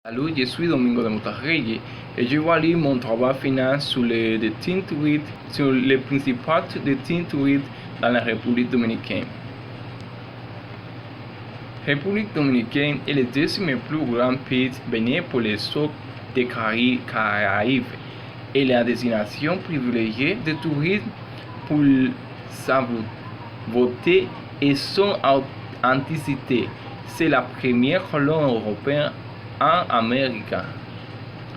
Salut, je suis Domingo de Montarrey et je vais lire mon travail final sur les détenus tourides, sur les principaux détenus tourides dans la République dominicaine. La République dominicaine est le deuxième plus grand pays béni pour les socs des Caraïbes et la destination privilégiée de tourisme pour sa beauté et son authenticité. C'est la première colonie européenne en Amérique,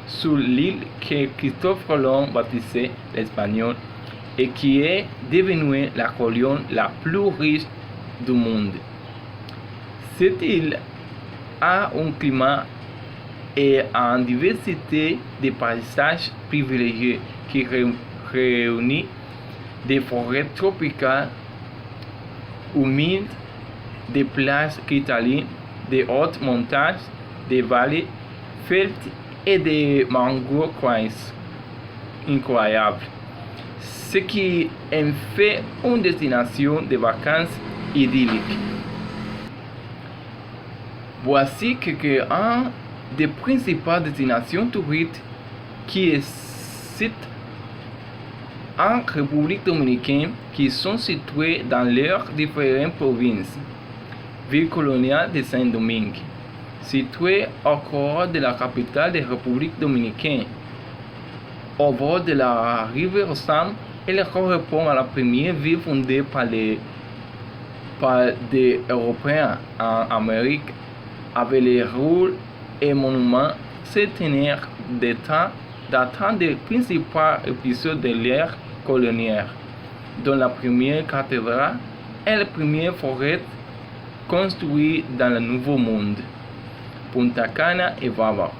sur l'île que Christophe Colomb baptisait l'Espagnol et qui est devenue la colonie la plus riche du monde. Cette île a un climat et une diversité de paysages privilégiés qui réunit des forêts tropicales humides, des plages cristallines, des hautes montagnes, des vallées fertiles et des mangroves incroyables, ce qui en fait une destination de vacances idyllique. Voici quelques-unes des principales destinations touristes qui existent en République dominicaine, qui sont situées dans leurs différentes provinces. Ville coloniale de Saint-Domingue, située au cœur de la capitale de la République dominicaine, au bord de la rivière Sam, elle correspond à la première ville fondée par des Européens en Amérique, avec les rues et monuments centenaires datant des principaux épisodes de l'ère coloniale, dont la première cathédrale et la première forêt construite dans le Nouveau Monde. Punta Cana et Baba,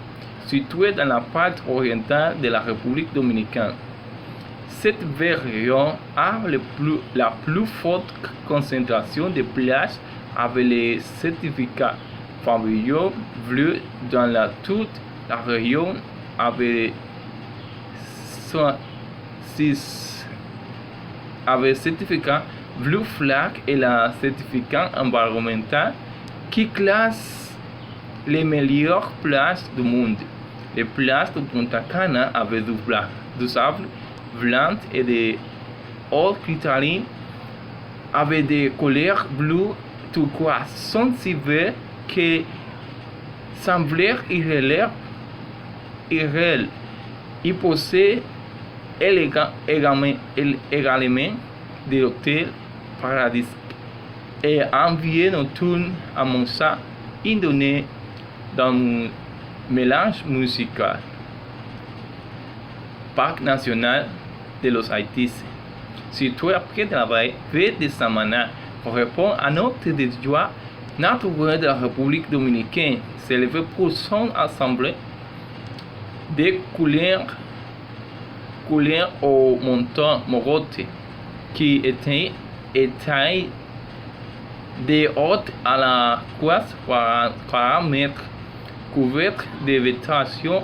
située dans la partie orientale de la République dominicaine. Cette région a la plus forte concentration de plages avec les certificats pavillon bleu dans toute la région avec certificat Blue Flag et le certificat environnemental qui classe les meilleures plages du monde. Les plages de Punta Cana avec du sable blanc et des eaux cristallines avec des couleurs bleues turquoise sont si verts que semblent irréels. Ils possèdent également des hôtels paradisiaques et un vie nocturne à Monsa, indonésien, dans un mélange musical. Parc national de los Haïtis, situé près de la baie de Samana, correspond à notre de joie naturelle de la République dominicaine, célébré pour son assemblée de couleurs au montant Morote, qui était étaillé de haute à la croix 40 mètres, couverte de végétation,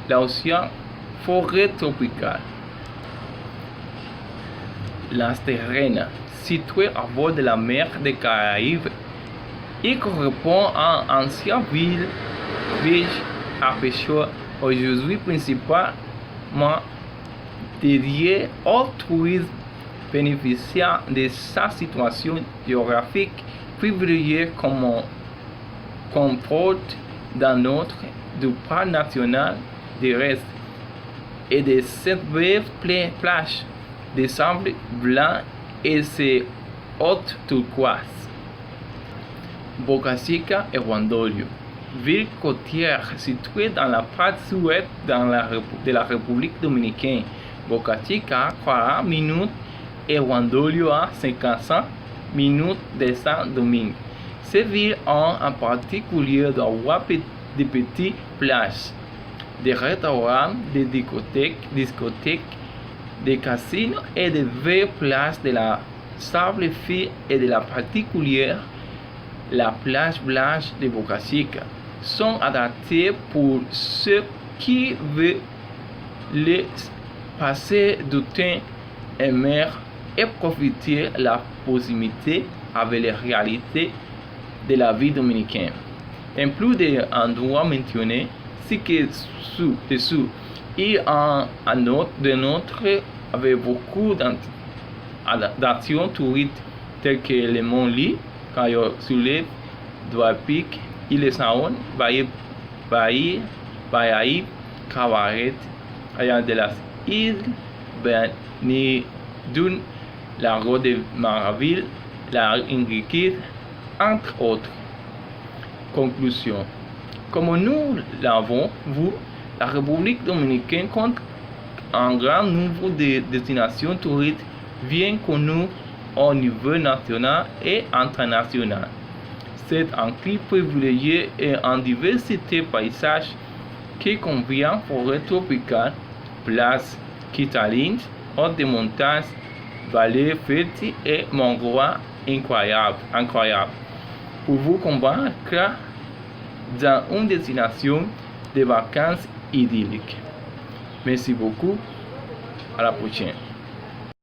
l'océan, forêt tropicale. Las Terrenas, située à bord de la mer des Caraïbes, il correspond à une ancienne ville à pêcheurs, aujourd'hui principalement dédiée au tourisme, bénéficiant de sa situation géographique privilégiée comporte dans notre du parc national de Reste et de cette belle plage de sable blanc et ses hautes turquoises. Boca Chica et Huandolio, ville côtière située dans la partie ouest de la République dominicaine. Boca Chica à 40 minutes et Huandolio à 55 minutes de Saint-Domingue. Ces villes ont en particulier de petites plages, des restaurants, des discothèques, des casinos et des belles plages de la sable fin et de la particulière la plage blanche de Boca Chica sont adaptées pour ceux qui veulent passer du temps en mer et profiter de la proximité avec les réalités de la vie dominicaine. En plus des endroits mentionnés, ci-dessous. Et un autre avec beaucoup d'actions touristes telles que le Mont Lee, Cayo Sulé, Dwapik, Île Saon, Bayahibe, Cabaret, Ayant de las Îles, Benidun, la Route de Maraville, la Enriquez, entre autres. Conclusion. Comme nous l'avons vu, la République dominicaine compte un grand nombre de destinations touristes bien connues au niveau national et international. C'est un climat privilégié et en diversité paysage qui convient forêt tropicale, places cristalines, hautes de montagnes, vallées fertiles et mangroves incroyables. Pour vous convaincre dans une destination de vacances idyllique. Merci beaucoup. À la prochaine.